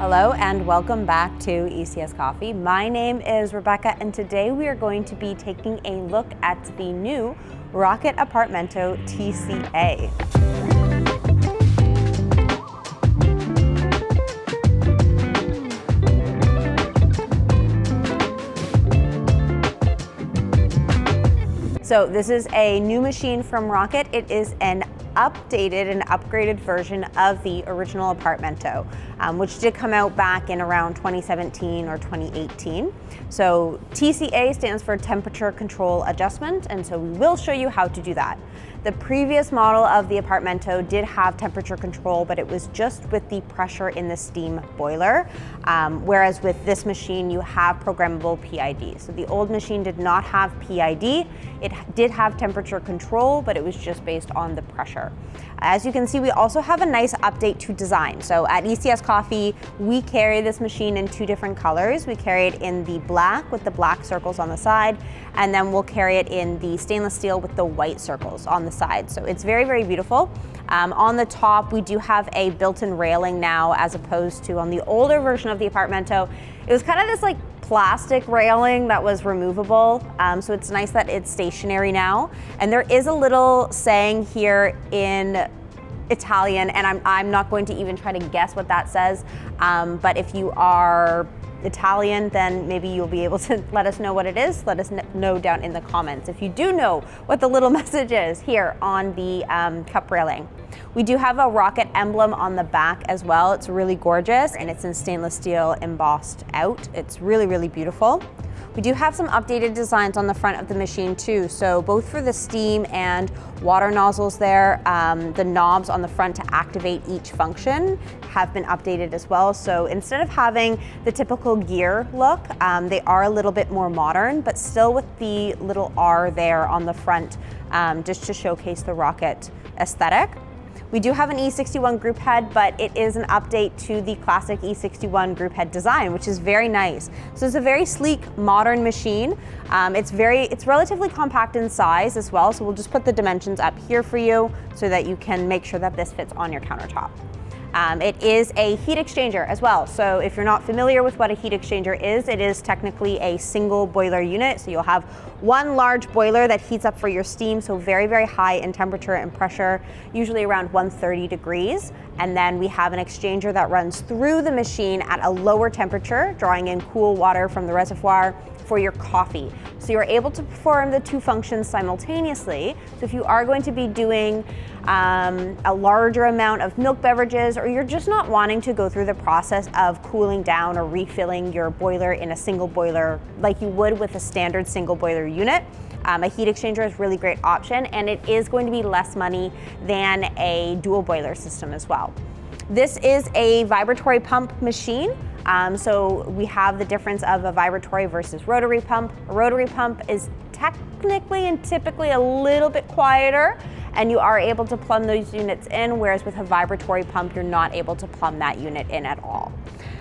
Hello and welcome back to ECS Coffee. My name is Rebecca and today we are going to be taking a look at the new Rocket Appartamento TCA. So this is a new machine from Rocket. It is an updated and upgraded version of the original Appartamento, which did come out back in around 2017 or 2018. So TCA stands for temperature control adjustment, and so we will show you how to do that. The previous model of the Appartamento did have temperature control, but it was just with the pressure in the steam boiler, whereas with this machine you have programmable PID. So the old machine did not have PID. It did have temperature control, but it was just based on the pressure. As you can see, we also have a nice update to design. So at ECS Coffee, we carry this machine in two different colors. We carry it in the black with the black circles on the side, and then we'll carry it in the stainless steel with the white circles on the side. So it's very, very beautiful. On the top, we do have a built-in railing now, as opposed to on the older version of the Appartamento. It was kind of this like plastic railing that was removable. So it's nice that it's stationary now. And there is a little saying here in Italian, and I'm not going to even try to guess what that says. But if you are Italian, then maybe you'll be able to let us know what it is. Let us know down in the comments if you do know what the little message is here on the cup railing. We do have a Rocket emblem on the back as well. It's really gorgeous and it's in stainless steel embossed out. It's really, really beautiful. We do have some updated designs on the front of the machine too. So both for the steam and water nozzles there, the knobs on the front to activate each function have been updated as well. So instead of having the typical gear look, they are a little bit more modern, but still with the little R there on the front, just to showcase the Rocket aesthetic. We do have an E61 group head, but it is an update to the classic E61 group head design, which is very nice. So it's a very sleek, modern machine. It's relatively compact in size as well, so we'll just put the dimensions up here for you so that you can make sure that this fits on your countertop. It is a heat exchanger as well. So if you're not familiar with what a heat exchanger is, it is technically a single boiler unit. So you'll have one large boiler that heats up for your steam, so very, very high in temperature and pressure, usually around 130 degrees. And then we have an exchanger that runs through the machine at a lower temperature, drawing in cool water from the reservoir for your coffee. So you're able to perform the two functions simultaneously. So if you are going to be doing a larger amount of milk beverages, or you're just not wanting to go through the process of cooling down or refilling your boiler in a single boiler like you would with a standard single boiler unit, a heat exchanger is a really great option, and it is going to be less money than a dual boiler system as well. This is a vibratory pump machine. So we have the difference of a vibratory versus rotary pump. A rotary pump is technically and typically a little bit quieter, and you are able to plumb those units in, whereas with a vibratory pump, you're not able to plumb that unit in at all.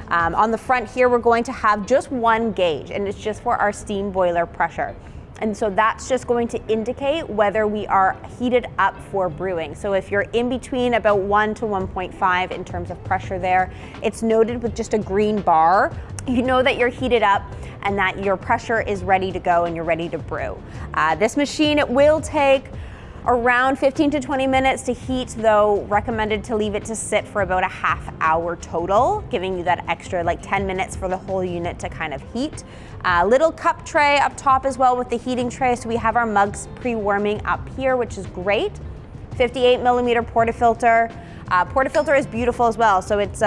On the front here, we're going to have just one gauge, and it's just for our steam boiler pressure. And so that's just going to indicate whether we are heated up for brewing. So if you're in between about 1 to 1.5 in terms of pressure there, it's noted with just a green bar. You know that you're heated up and that your pressure is ready to go and you're ready to brew. This machine, it will take around 15 to 20 minutes to heat, though recommended to leave it to sit for about a half hour total, giving you that extra like 10 minutes for the whole unit to kind of heat. Little cup tray up top as well with the heating tray, so we have our mugs pre-warming up here, which is great. 58 millimeter portafilter. Portafilter is beautiful as well, so it's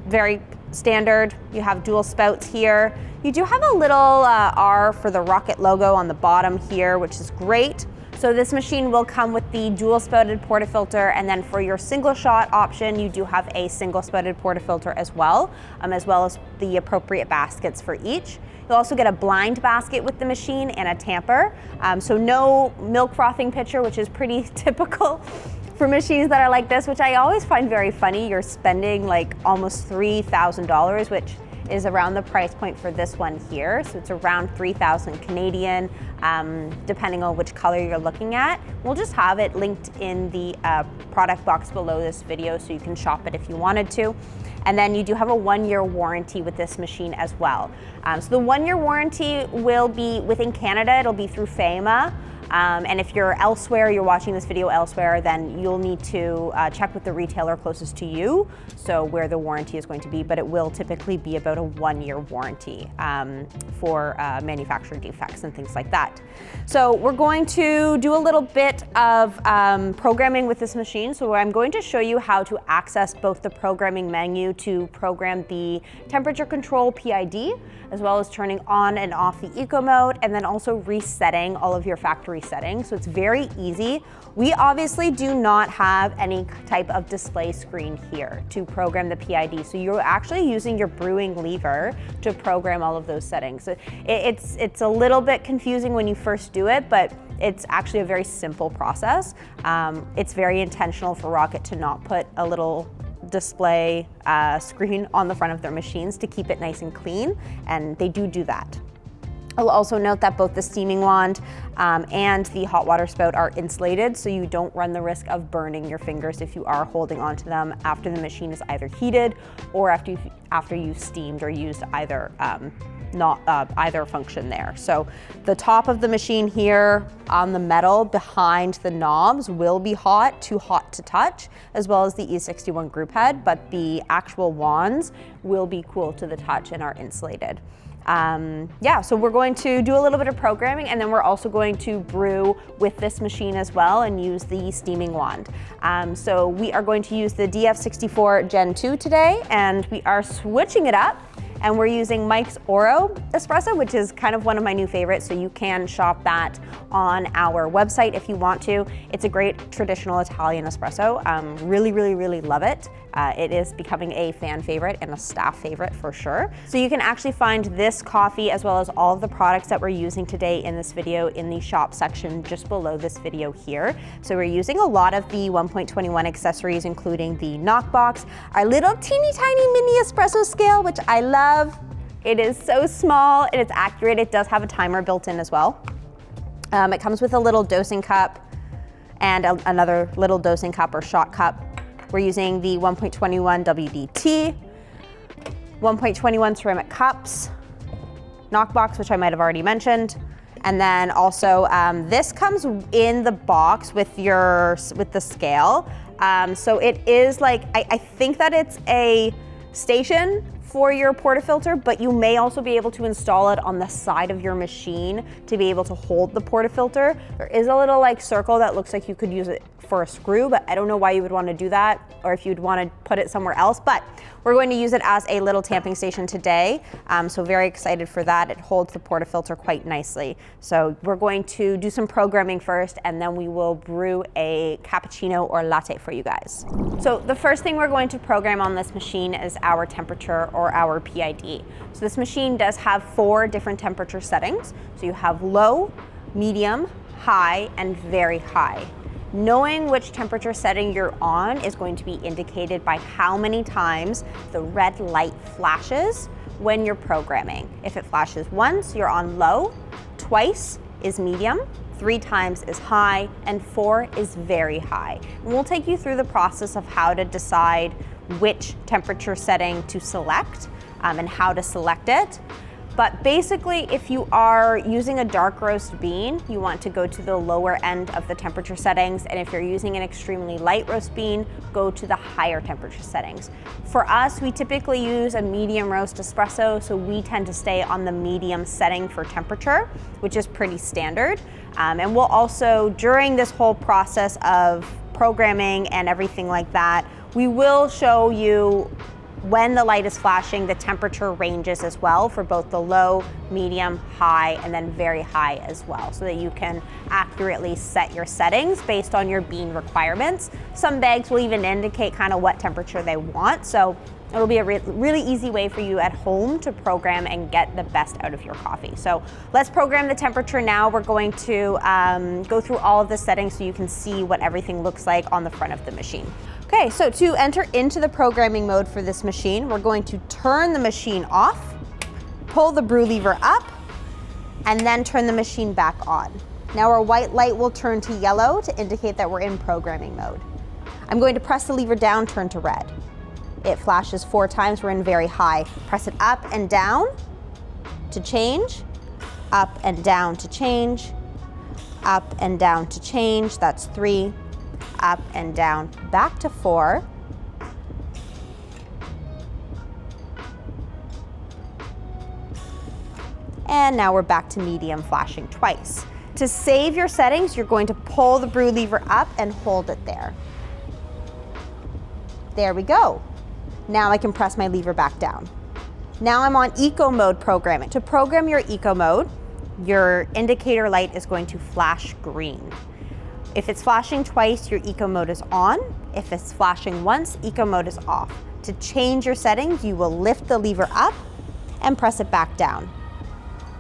very standard. You have dual spouts here. You do have a little R for the Rocket logo on the bottom here, which is great. So this machine will come with the dual spouted portafilter, and then for your single shot option, you do have a single spouted portafilter as well as the appropriate baskets for each. You'll also get a blind basket with the machine and a tamper. So no milk frothing pitcher, which is pretty typical for machines that are like this, which I always find very funny. You're spending like almost $3,000, which is around the price point for this one here. So it's around 3,000 Canadian, depending on which color you're looking at. We'll just have it linked in the product box below this video so you can shop it if you wanted to. And then you do have a 1-year warranty with this machine as well. So the 1-year warranty will be within Canada, it'll be through FEMA. And if you're elsewhere, you're watching this video elsewhere, then you'll need to check with the retailer closest to you, so where the warranty is going to be, but it will typically be about a 1-year warranty for manufacturer defects and things like that. So we're going to do a little bit of programming with this machine. So I'm going to show you how to access both the programming menu to program the temperature control PID, as well as turning on and off the eco mode, and then also resetting all of your factory settings. So it's very easy. We obviously do not have any type of display screen here to program the PID. So you're actually using your Brewing lever to program all of those settings. So it's a little bit confusing when you first do it, but it's actually a very simple process. It's very intentional for Rocket to not put a little display screen on the front of their machines to keep it nice and clean, and they do that. I'll also note that both the steaming wand and the hot water spout are insulated, so you don't run the risk of burning your fingers if you are holding onto them after the machine is either heated or after you've steamed or used either either function there. So the top of the machine here on the metal behind the knobs will be too hot to touch, as well as the E61 group head, but the actual wands will be cool to the touch and are insulated. Yeah, so we're going to do a little bit of programming, and then we're also going to brew with this machine as well and use the steaming wand. So we are going to use the DF64 Gen 2 today, and we are switching it up. And we're using Mike's Oro espresso, which is kind of one of my new favorites, so you can shop that on our website if you want to. It's a great traditional Italian espresso. Really love it. It is becoming a fan favorite and a staff favorite for sure. So you can actually find this coffee as well as all of the products that we're using today in this video in the shop section just below this video here. So we're using a lot of the 1.21 accessories, including the knockbox, our little teeny tiny mini espresso scale, which I love. It is so small and it's accurate. It does have a timer built in as well. It comes with a little dosing cup and another little dosing cup or shot cup. We're using the 1.21 WDT, 1.21 ceramic cups, knockbox, which I might have already mentioned. And then also this comes in the box with the scale. So it is like, I think that it's a station for your portafilter, but you may also be able to install it on the side of your machine to be able to hold the portafilter. There is a little like circle that looks like you could use it for a screw, but I don't know why you would want to do that, or if you'd want to put it somewhere else, but we're going to use it as a little tamping station today. So very excited for that. It holds the portafilter quite nicely. So we're going to do some programming first, and then we will brew a cappuccino or latte for you guys. So the first thing we're going to program on this machine is our temperature or our PID. So this machine does have 4 different temperature settings. So you have low, medium, high, and very high. Knowing which temperature setting you're on is going to be indicated by how many times the red light flashes when you're programming. If it flashes once, you're on low, twice is medium, 3 times is high, and 4 is very high. And we'll take you through the process of how to decide which temperature setting to select and how to select it. But basically, if you are using a dark roast bean, you want to go to the lower end of the temperature settings. And if you're using an extremely light roast bean, go to the higher temperature settings. For us, we typically use a medium roast espresso, so we tend to stay on the medium setting for temperature, which is pretty standard. And we'll also, during this whole process of programming and everything like that, we will show you when the light is flashing, the temperature ranges as well for both the low, medium, high, and then very high as well, so that you can accurately set your settings based on your bean requirements. Some bags will even indicate kind of what temperature they want, so It'll be a really easy way for you at home to program and get the best out of your coffee. So let's program the temperature now. We're going to go through all of the settings so you can see what everything looks like on the front of the machine. Okay, so to enter into the programming mode for this machine, we're going to turn the machine off, pull the brew lever up, and then turn the machine back on. Now our white light will turn to yellow to indicate that we're in programming mode. I'm going to press the lever down, turn to red. It flashes 4 times, we're in very high. Press it up and down to change, up and down to change, up and down to change, that's 3, up and down, back to 4. And now we're back to medium, flashing twice. To save your settings, you're going to pull the brew lever up and hold it there. There we go. Now I can press my lever back down. Now I'm on eco mode programming. To program your eco mode, your indicator light is going to flash green. If it's flashing twice, your eco mode is on. If it's flashing once, eco mode is off. To change your settings, you will lift the lever up and press it back down.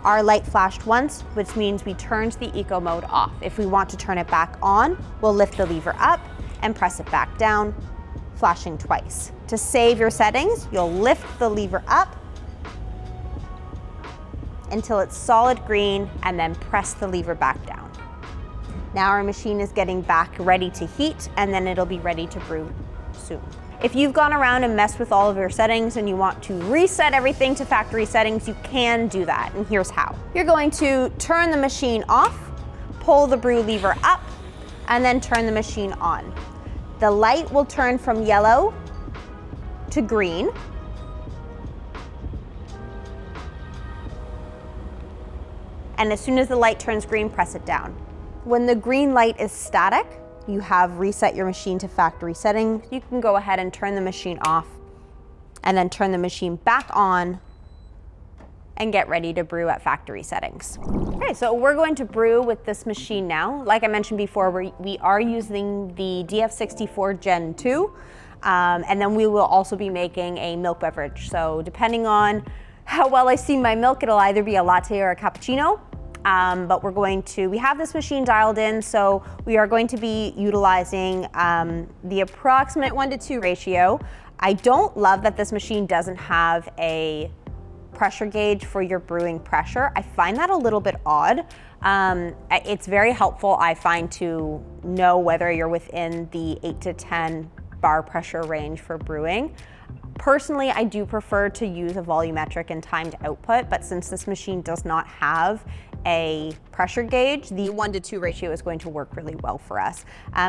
Our light flashed once, which means we turned the eco mode off. If we want to turn it back on, we'll lift the lever up and press it back down, flashing twice. To save your settings, you'll lift the lever up until it's solid green and then press the lever back down. Now our machine is getting back ready to heat and then it'll be ready to brew soon. If you've gone around and messed with all of your settings and you want to reset everything to factory settings, you can do that, and here's how. You're going to turn the machine off, pull the brew lever up, and then turn the machine on. The light will turn from yellow to green. And as soon as the light turns green, press it down. When the green light is static, you have reset your machine to factory settings. You can go ahead and turn the machine off and then turn the machine back on and get ready to brew at factory settings. Okay, so we're going to brew with this machine now. Like I mentioned before, we are using the DF64 Gen 2, and then we will also be making a milk beverage. So depending on how well I see my milk, it'll either be a latte or a cappuccino. But we have this machine dialed in, so we are going to be utilizing the approximate 1-to-2 ratio. I don't love that this machine doesn't have a pressure gauge for your brewing pressure. I find that a little bit odd. It's very helpful, I find, to know whether you're within the 8 to 10 bar pressure range for brewing. Personally, I do prefer to use a volumetric and timed output, but since this machine does not have a pressure gauge, the 1-to-2 ratio is going to work really well for us.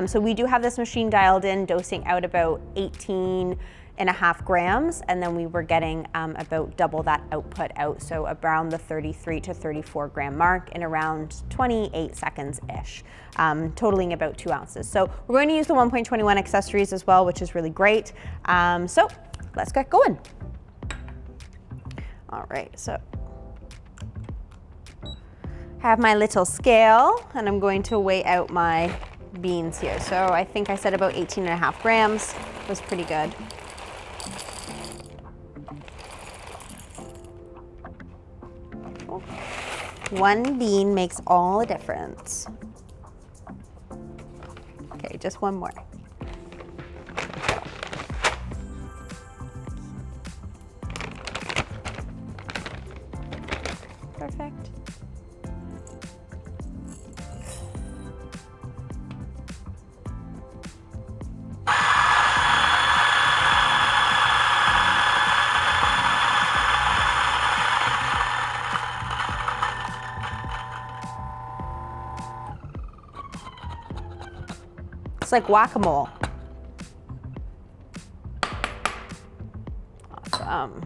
So we do have this machine dialed in, dosing out about 18.5 grams, and then we were getting about double that output out, so around the 33 to 34 gram mark in around 28 seconds-ish, totaling about 2 ounces. So we're going to use the 1.21 accessories as well, which is really great. So let's get going. All right, so I have my little scale, and I'm going to weigh out my beans here. So I think I said about 18.5 grams. Was pretty good. Cool. 1 bean makes all the difference. Okay, just 1 more. Perfect. It's like whack-a-mole. Awesome.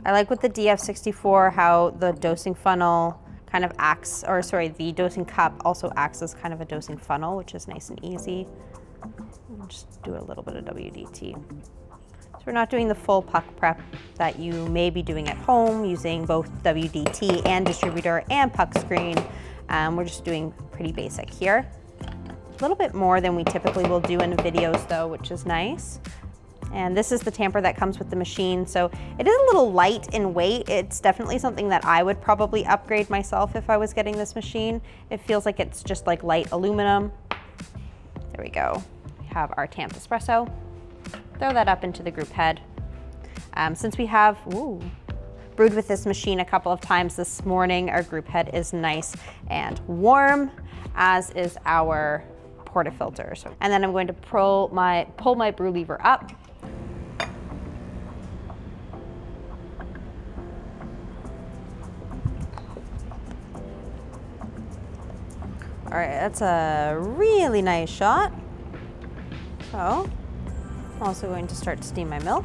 I like with the DF64 how the dosing funnel kind of acts, or sorry, the dosing cup also acts as kind of a dosing funnel, which is nice and easy. I'll just do a little bit of WDT. So we're not doing the full puck prep that you may be doing at home using both WDT and distributor and puck screen. We're just doing pretty basic here. A little bit more than we typically will do in videos though, which is nice. And this is the tamper that comes with the machine. So it is a little light in weight. It's definitely something that I would probably upgrade myself if I was getting this machine. It feels like it's just like light aluminum. There we go. We have our tamped espresso. Throw that up into the group head. Since we have brewed with this machine a couple of times this morning, our group head is nice and warm, as is our portafilter. And then I'm going to pull my brew lever up. All right, that's a really nice shot. So, I'm also going to start to steam my milk.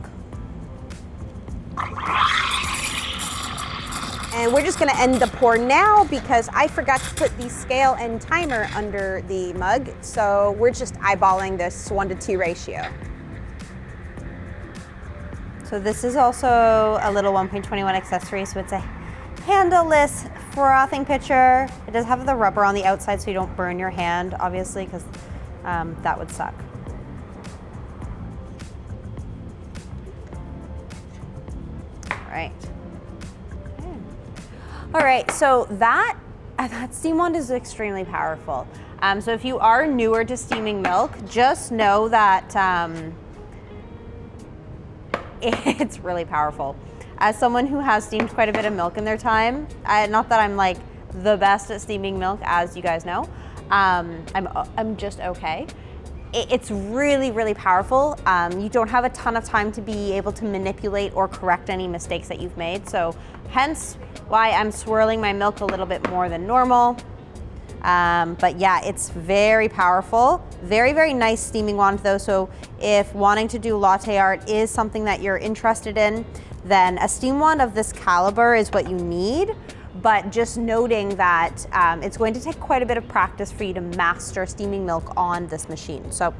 And we're just gonna end the pour now because I forgot to put the scale and timer under the mug. So we're just eyeballing this 1-to-2 ratio. So this is also a little 1.21 accessory, so it's a handleless frothing pitcher. It does have the rubber on the outside so you don't burn your hand, obviously, because that would suck. All right, so that steam wand is extremely powerful. So if you are newer to steaming milk, just know that it's really powerful. As someone who has steamed quite a bit of milk in their time, not that I'm like the best at steaming milk, as you guys know, I'm just okay. It's really, really powerful. You don't have a ton of time to be able to manipulate or correct any mistakes that you've made. So hence why I'm swirling my milk a little bit more than normal. But yeah, it's very powerful. Very, very nice steaming wand though. So if wanting to do latte art is something that you're interested in, then a steam wand of this caliber is what you need. But just noting that it's going to take quite a bit of practice for you to master steaming milk on this machine. So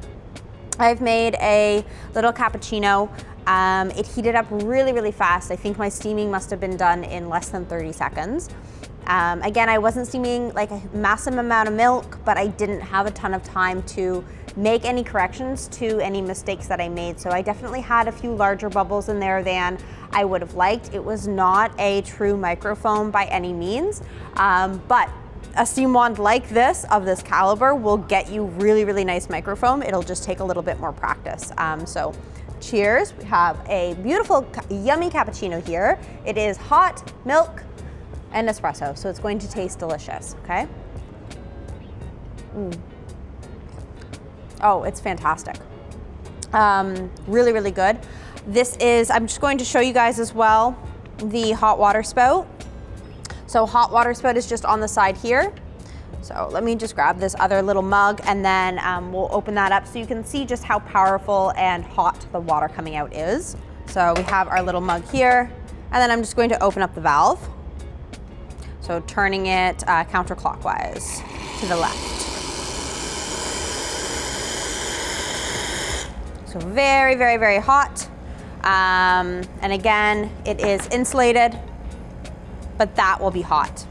I've made a little cappuccino. It heated up really, really fast. I think my steaming must have been done in less than 30 seconds. Again, I wasn't steaming like a massive amount of milk, but I didn't have a ton of time to make any corrections to any mistakes that I made. So I definitely had a few larger bubbles in there than I would have liked. It was not a true microfoam by any means, but a steam wand like this, of this caliber, will get you really, really nice microfoam. It'll just take a little bit more practice. So cheers. We have a beautiful, yummy cappuccino here. It is hot milk and espresso, so it's going to taste delicious, okay? Oh, it's fantastic. Really, really good. This is, I'm just going to show you guys as well, the hot water spout. So hot water spout is just on the side here. So let me just grab this other little mug and then we'll open that up so you can see just how powerful and hot the water coming out is. So we have our little mug here, and then I'm just going to open up the valve. So turning it counterclockwise to the left. So very, very, very hot. And again, it is insulated, but that will be hot.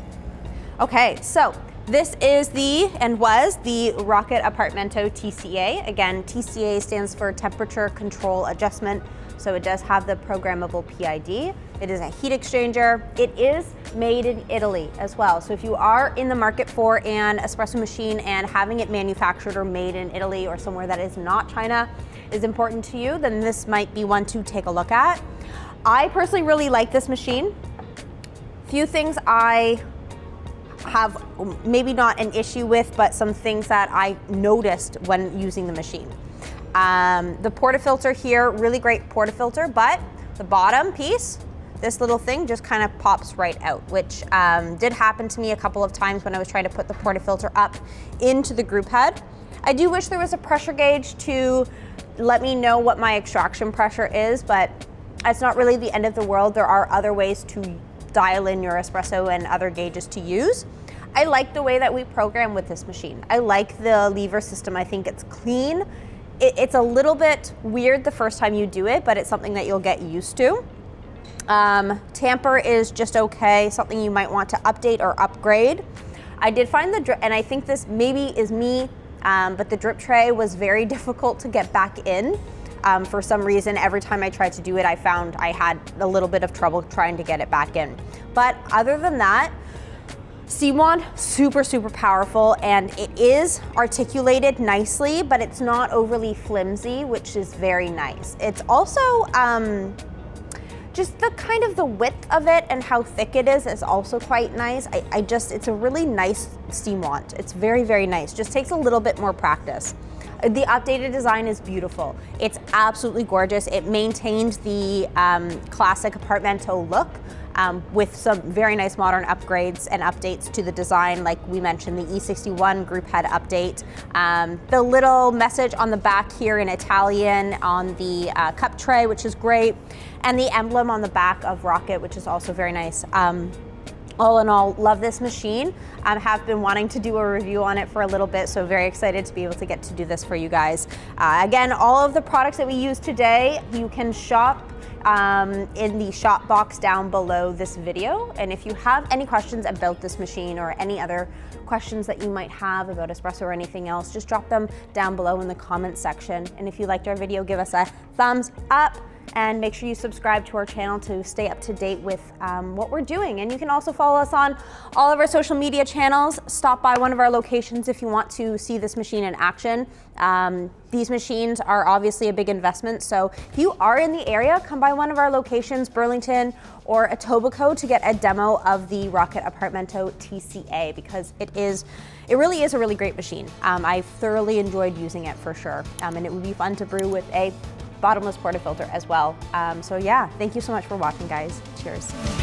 Okay, so this is was the Rocket Appartamento TCA. Again, TCA stands for Temperature Control Adjustment. So it does have the programmable PID. It is a heat exchanger. It is made in Italy as well. So if you are in the market for an espresso machine and having it manufactured or made in Italy or somewhere that is not China is important to you, then this might be one to take a look at. I personally really like this machine. Few things I have maybe not an issue with, but some things that I noticed when using the machine. The portafilter here, really great portafilter, but the bottom piece, this little thing just kind of pops right out, which did happen to me a couple of times when I was trying to put the portafilter up into the group head. I do wish there was a pressure gauge to let me know what my extraction pressure is, but it's not really the end of the world. There are other ways to dial in your espresso and other gauges to use. I like the way that we program with this machine. I like the lever system. I think it's clean. It's a little bit weird the first time you do it, but it's something that you'll get used to. Tamper is just okay, something you might want to update or upgrade. I did find the drip, and I think this maybe is me, but the drip tray was very difficult to get back in. For some reason, every time I tried to do it, I found I had a little bit of trouble trying to get it back in. But other than that, steam wand, super, super powerful, and it is articulated nicely, but it's not overly flimsy, which is very nice. It's also, just the kind of the width of it and how thick it is also quite nice. It's a really nice steam wand. It's very, very nice. Just takes a little bit more practice. The updated design is beautiful. It's absolutely gorgeous. It maintained the classic Appartamento look with some very nice modern upgrades and updates to the design. Like we mentioned, the E61 group head update, the little message on the back here in Italian on the cup tray, which is great, and the emblem on the back of Rocket, which is also very nice. All in all, love this machine. Have been wanting to do a review on it for a little bit, so very excited to be able to get to do this for you guys. Again, all of the products that we use today, you can shop in the shop box down below this video. And if you have any questions about this machine or any other questions that you might have about espresso or anything else, just drop them down below in the comments section. And if you liked our video, give us a thumbs up. And make sure you subscribe to our channel to stay up to date with what we're doing. And you can also follow us on all of our social media channels. Stop by one of our locations if you want to see this machine in action. These machines are obviously a big investment, so if you are in the area, come by one of our locations, Burlington or Etobicoke, to get a demo of the Rocket Appartamento TCA, because it really is a really great machine. I've thoroughly enjoyed using it for sure, and it would be fun to brew with a bottomless portafilter as well. So yeah, thank you so much for watching, guys. Cheers.